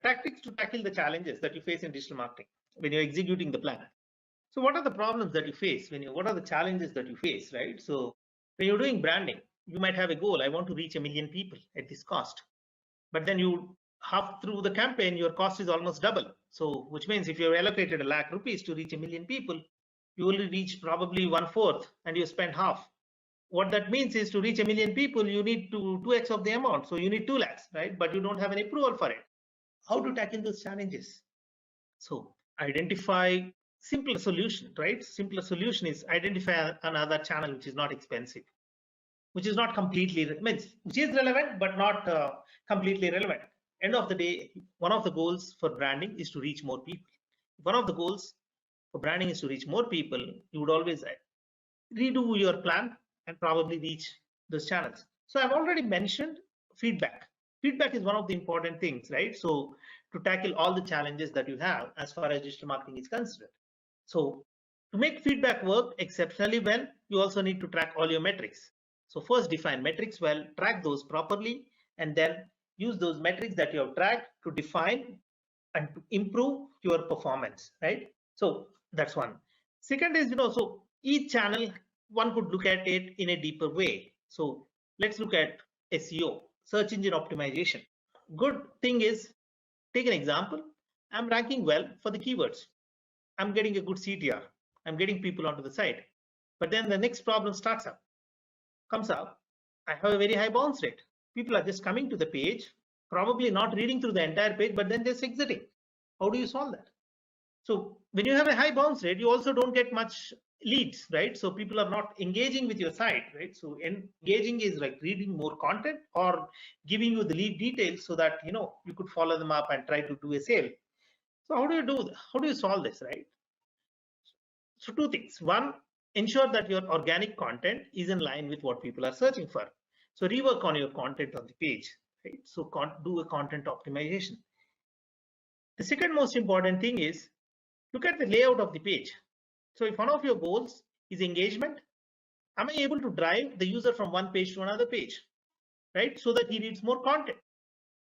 tactics to tackle the challenges that you face in digital marketing when you're executing the plan. So what are the problems that you face what are the challenges that you face, right? So when you're doing branding, you might have a goal. I want to reach 1 million people at this cost. But then you half through the campaign, your cost is almost double. So which means if you've allocated ₹1,00,000 to reach 1 million people, you only reach probably 1/4 and you spend half. What that means is to reach 1 million people, you need to 2x of the amount. So you need 2 lakhs, right? But you don't have any approval for it. How to tackle those challenges? So identify simpler solution, right? Simpler solution is identify another channel which is not expensive, which is not completely, which is relevant, but not completely relevant. End of the day, one of the goals for branding is to reach more people. One of the goals for branding is to reach more people. You would always redo your plan and probably reach those channels. So I've already mentioned feedback. Feedback is one of the important things, right? So to tackle all the challenges that you have as far as digital marketing is concerned. So to make feedback work exceptionally well, you also need to track all your metrics. So first define metrics well, track those properly, and then use those metrics that you have tracked to define and to improve your performance, right? So that's one. Second is, so each channel, one could look at it in a deeper way. So let's look at SEO, search engine optimization. Good thing is, take an example. I'm ranking well for the keywords. I'm getting a good CTR. I'm getting people onto the site. But then the next problem comes up. I have a very high bounce rate. People are just coming to the page, probably not reading through the entire page, but then just exiting. How do you solve that? So when you have a high bounce rate, you also don't get much leads, right? So people are not engaging with your site, right? So engaging is like reading more content or giving you the lead details so that you could follow them up and try to do a sale. So how do you do that? How do you solve this, right? So two things. One, ensure that your organic content is in line with what people are searching for. So rework on your content on the page, right? So do a content optimization. The second most important thing is look at the layout of the page. So if one of your goals is engagement, am I able to drive the user from one page to another page, right? So that he reads more content.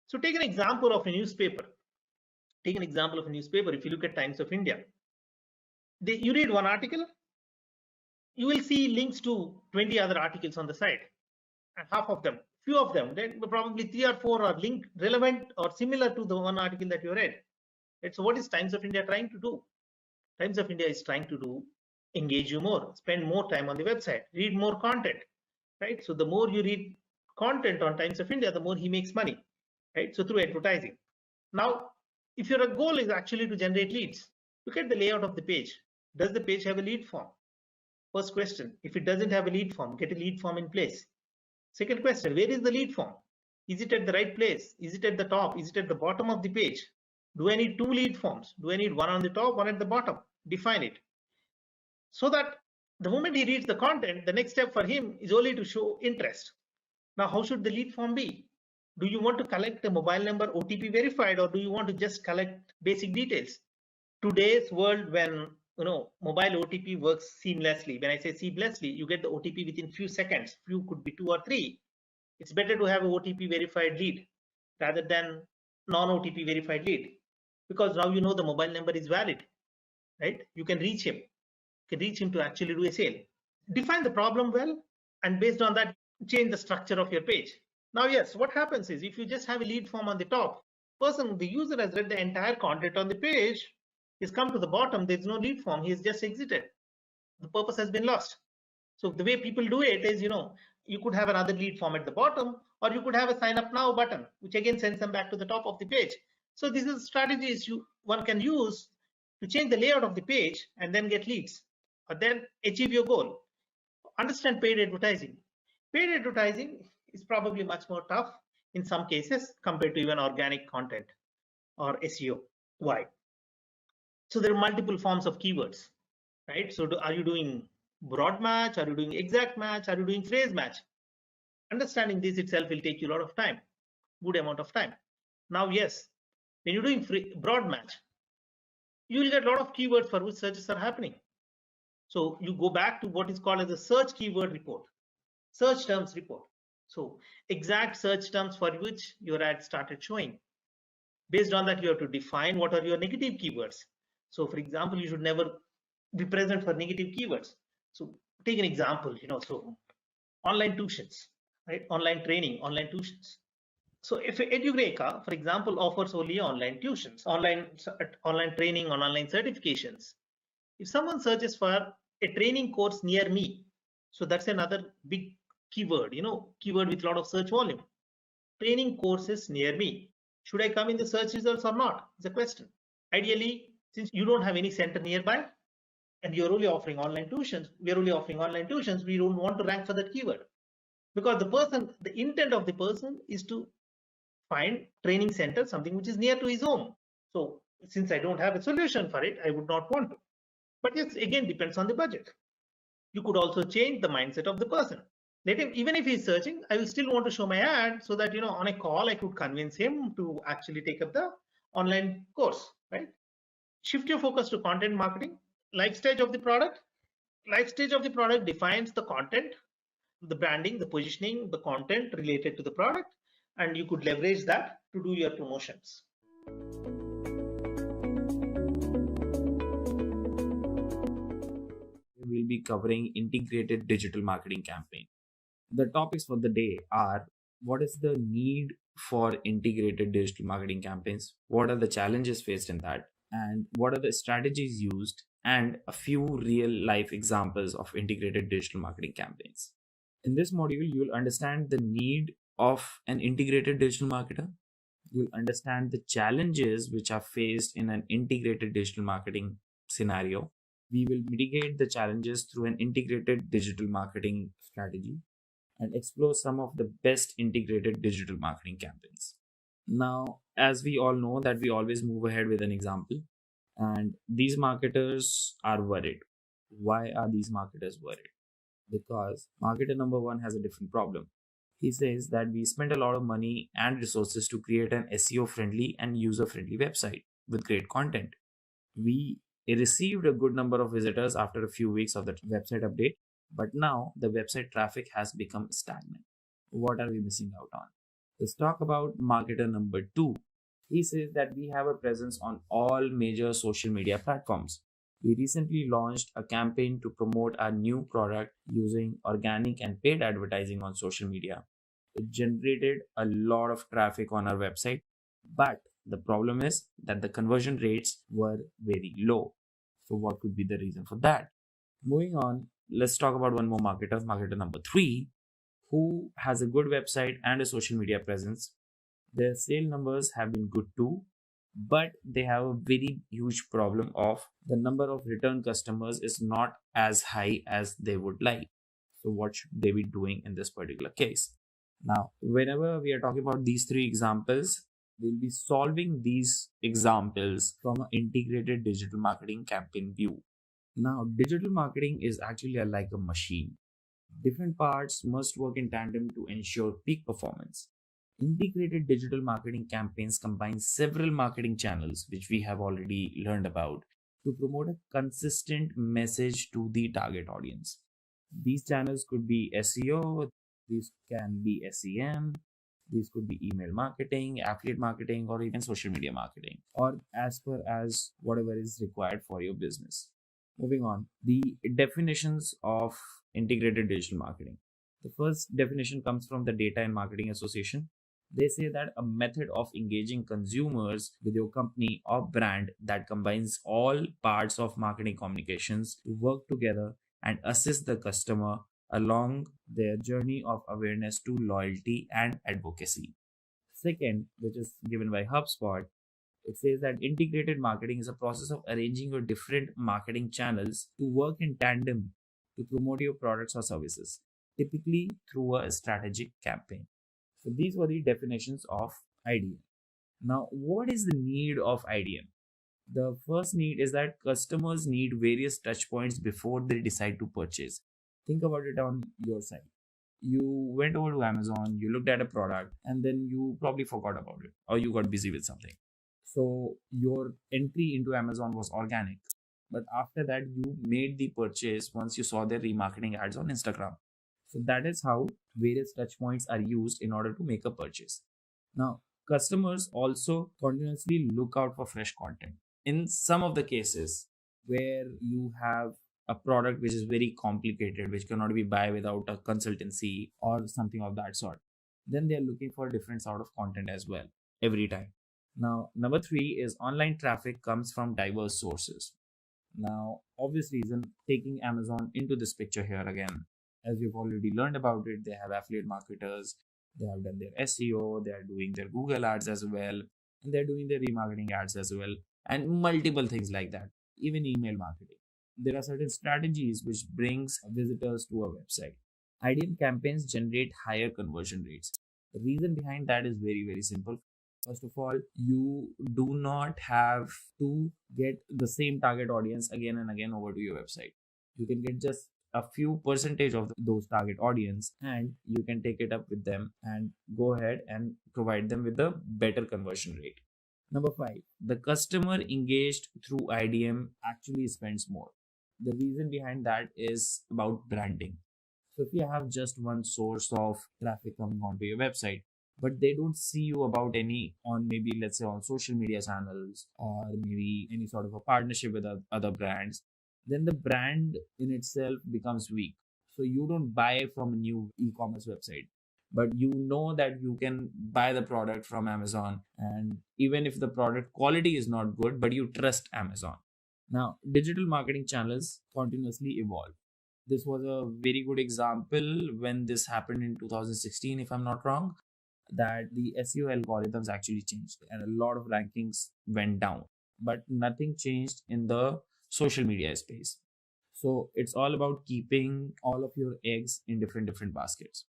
So take an example of a newspaper. Take an example of a newspaper. If you look at Times of India, you read one article, you will see links to 20 other articles on the site, and few of them, then probably 3 or 4 are linked, relevant or similar to the one article that you read. Right? So what is Times of India trying to do? Times of India is trying to engage you more, spend more time on the website, read more content, right? So the more you read content on Times of India, the more he makes money, right? So through advertising. Now, if your goal is actually to generate leads, look at the layout of the page. Does the page have a lead form? First question, if it doesn't have a lead form, get a lead form in place. Second question, where is the lead form? Is it at the right place? Is it at the top? Is it at the bottom of the page? Do I need 2 lead forms? Do I need one on the top, one at the bottom? Define it. So that the moment he reads the content, the next step for him is only to show interest. Now, how should the lead form be? Do you want to collect a mobile number OTP verified, or do you want to just collect basic details? Today's world, when mobile OTP works seamlessly. When I say seamlessly, you get the OTP within few seconds. Few could be 2 or 3. It's better to have an OTP verified lead rather than non-OTP verified lead, because now the mobile number is valid, right? You can reach him. You can reach him to actually do a sale. Define the problem well, and based on that, change the structure of your page. Now, yes, what happens is if you just have a lead form on the top, the user has read the entire content on the page, he's come to the bottom, there's no lead form, he's just exited. The purpose has been lost. So the way people do it is, you could have another lead form at the bottom, or you could have a sign up now button, which again sends them back to the top of the page. So this is strategies one can use to change the layout of the page and then get leads, or then achieve your goal. Understand paid advertising. Paid advertising is probably much more tough in some cases compared to even organic content or SEO. Why? So there are multiple forms of keywords, right? So are you doing broad match? Are you doing exact match? Are you doing phrase match? Understanding this itself will take you a lot of time, good amount of time. Now, yes, when you're doing broad match, you will get a lot of keywords for which searches are happening. So you go back to what is called as a search keyword report, search terms report. So exact search terms for which your ad started showing. Based on that, you have to define what are your negative keywords. So for example, you should never be present for negative keywords. So take an example, so online tuitions, right? Online training, online tuitions. So if Edureka, for example, offers only online tuitions, online training on online certifications, if someone searches for a training course near me, so that's another big keyword, keyword with a lot of search volume. Training courses near me. Should I come in the search results or not? It's a question. Ideally, since you don't have any center nearby and you're only offering online tuitions, we're only offering online tuitions, we don't want to rank for that keyword, because the intent of the person is to find training center, something which is near to his home. So since I don't have a solution for it, I would not want to. But yes, again, depends on the budget. You could also change the mindset of the person. Let him, even if he's searching, I will still want to show my ad so that, on a call, I could convince him to actually take up the online course, right? Shift your focus to content marketing. Life stage of the product. Life stage of the product defines the content, the branding, the positioning, the content related to the product, and you could leverage that to do your promotions. We'll be covering integrated digital marketing campaign. The topics for the day are: what is the need for integrated digital marketing campaigns? What are the challenges faced in that? And what are the strategies used? And a few real life examples of integrated digital marketing campaigns. In this module, you'll understand the need of an integrated digital marketer. You'll understand the challenges which are faced in an integrated digital marketing scenario. We will mitigate the challenges through an integrated digital marketing strategy and explore some of the best integrated digital marketing campaigns. Now, as we all know that we always move ahead with an example, and these marketers are worried. Why are these marketers worried? Because marketer number one has a different problem. He says that we spend a lot of money and resources to create an SEO friendly and user friendly website with great content. We received a good number of visitors after a few weeks of the website update, but now the website traffic has become stagnant. What are we missing out on? Let's talk about marketer number two. He says that we have a presence on all major social media platforms. We recently launched a campaign to promote our new product using organic and paid advertising on social media. It generated a lot of traffic on our website, but the problem is that the conversion rates were very low. So, what could be the reason for that? Moving on, let's talk about one more marketer, marketer number three, who has a good website and a social media presence. Their sale numbers have been good too, but they have a very huge problem of the number of return customers is not as high as they would like. So, what should they be doing in this particular case? Now, whenever we are talking about these three examples, we'll be solving these examples from an integrated digital marketing campaign view. Now, digital marketing is actually like a machine. Different parts must work in tandem to ensure peak performance. Integrated digital marketing campaigns combine several marketing channels, which we have already learned about, to promote a consistent message to the target audience. These channels could be SEO, these can be SEM, these could be email marketing, affiliate marketing, or even social media marketing, or as per as whatever is required for your business. Moving on, the definitions of integrated digital marketing. The first definition comes from the Data and Marketing Association. They say that a method of engaging consumers with your company or brand that combines all parts of marketing communications to work together and assist the customer along their journey of awareness to loyalty and advocacy. Second, which is given by HubSpot, it says that integrated marketing is a process of arranging your different marketing channels to work in tandem to promote your products or services, typically through a strategic campaign. So these were the definitions of IDM. Now, what is the need of IDM? The first need is that customers need various touch points before they decide to purchase. Think about it on your side. You went over to Amazon, you looked at a product, and then you probably forgot about it or you got busy with something. So your entry into Amazon was organic. But after that, you made the purchase once you saw their remarketing ads on Instagram. So that is how various touch points are used in order to make a purchase. Now, Customers also continuously look out for fresh content. In some of the cases where you have a product which is very complicated, which cannot be buy without a consultancy or something of that sort, then they are looking for different sort of content as well every time. Now, number three is online traffic comes from diverse sources. Now, obvious reason taking Amazon into this picture here again, as you've already learned about it, they have affiliate marketers, they have done their SEO, they are doing their Google ads as well, and they're doing their remarketing ads as well, and multiple things like that, even email marketing. There are certain strategies which brings visitors to a website. Ideal campaigns generate higher conversion rates. The reason behind that is very, very simple. First of all, you do not have to get the same target audience again and again over to your website. You can get just a few percentage of those target audience and you can take it up with them and go ahead and provide them with a better conversion rate. Number five, the customer engaged through IDM actually spends more. The reason behind that is about branding. So if you have just one source of traffic coming onto your website, but they don't see you about any on maybe let's say on social media channels or maybe any sort of a partnership with other brands, then the brand in itself becomes weak. So you don't buy from a new e-commerce website, but you know that you can buy the product from Amazon, and even if the product quality is not good, but you trust Amazon. Now, digital marketing channels continuously evolve. This was a very good example when this happened in 2016, if I'm not wrong, that the SEO algorithms actually changed and a lot of rankings went down, but nothing changed in the social media space. So it's all about keeping all of your eggs in different baskets.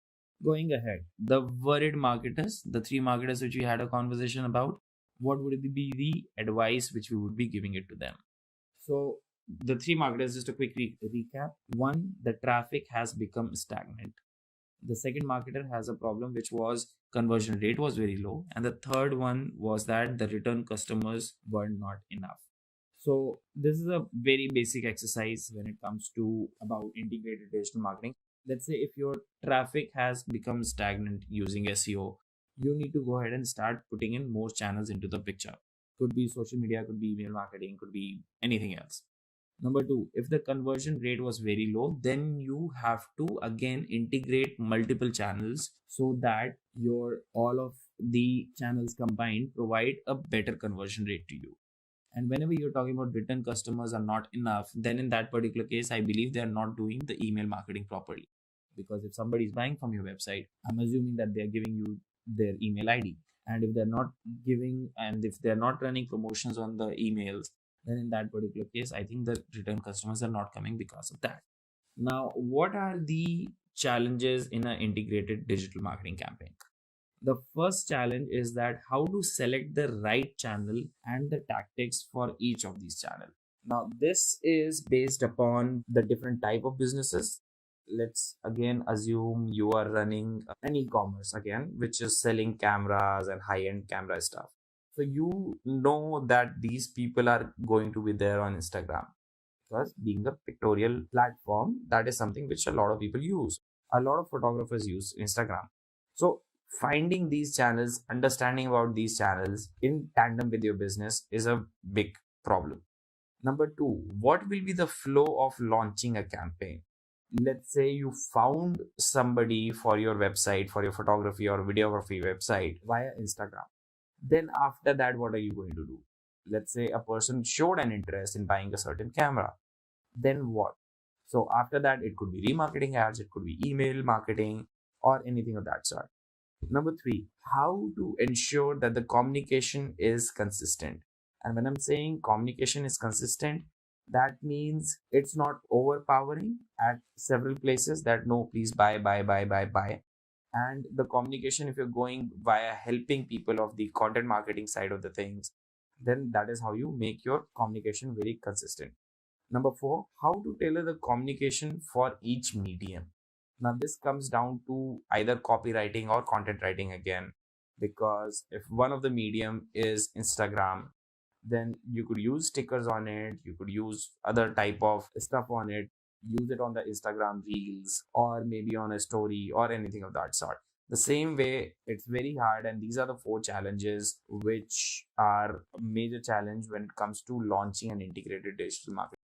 Going ahead, the worried marketers, the three marketers which we had a conversation about, what would be the advice which we would be giving it to them? So the three marketers, just a quick recap. One, the traffic has become stagnant. The second marketer has a problem which was conversion rate was very low, and the third one was that the return customers were not enough. So this is a very basic exercise when it comes to about integrated digital marketing. Let's say if your traffic has become stagnant using SEO, you need to go ahead and start putting in more channels into the picture. Could be social media, could be email marketing, could be anything else. Number two, if the conversion rate was very low, then you have to again integrate multiple channels so that your all of the channels combined provide a better conversion rate to you. And whenever you're talking about return customers are not enough, then in that particular case, I believe they are not doing the email marketing properly. Because if somebody is buying from your website, I'm assuming that they're giving you their email ID. And if they're not giving and if they're not running promotions on the emails, then in that particular case, I think the return customers are not coming because of that. Now, what are the challenges in an integrated digital marketing campaign? The first challenge is that how to select the right channel and the tactics for each of these channels. Now, this is based upon the different type of businesses. Let's again assume you are running an e-commerce again, which is selling cameras and high-end camera stuff. So you know that these people are going to be there on Instagram because being a pictorial platform, that is something which a lot of people use. A lot of photographers use Instagram. So finding these channels, understanding about these channels in tandem with your business is a big problem. Number two, what will be the flow of launching a campaign? Let's say you found somebody for your website, for your photography or videography website via Instagram. Then after that, what are you going to do? Let's say a person showed an interest in buying a certain camera. Then what? So after that, it could be remarketing ads, it could be email marketing or anything of that sort. Number three, how to ensure that the communication is consistent. And when I'm saying communication is consistent, that means it's not overpowering at several places that no, please buy. And the communication, if you're going via helping people of the content marketing side of the things, then that is how you make your communication very consistent. Number four, how to tailor the communication for each medium. Now, this comes down to either copywriting or content writing again, because if one of the medium is Instagram, then you could use stickers on it, you could use other type of stuff on it, use it on the Instagram reels or maybe on a story or anything of that sort. The same way, it's very hard, and these are the four challenges which are a major challenge when it comes to launching an integrated digital marketing.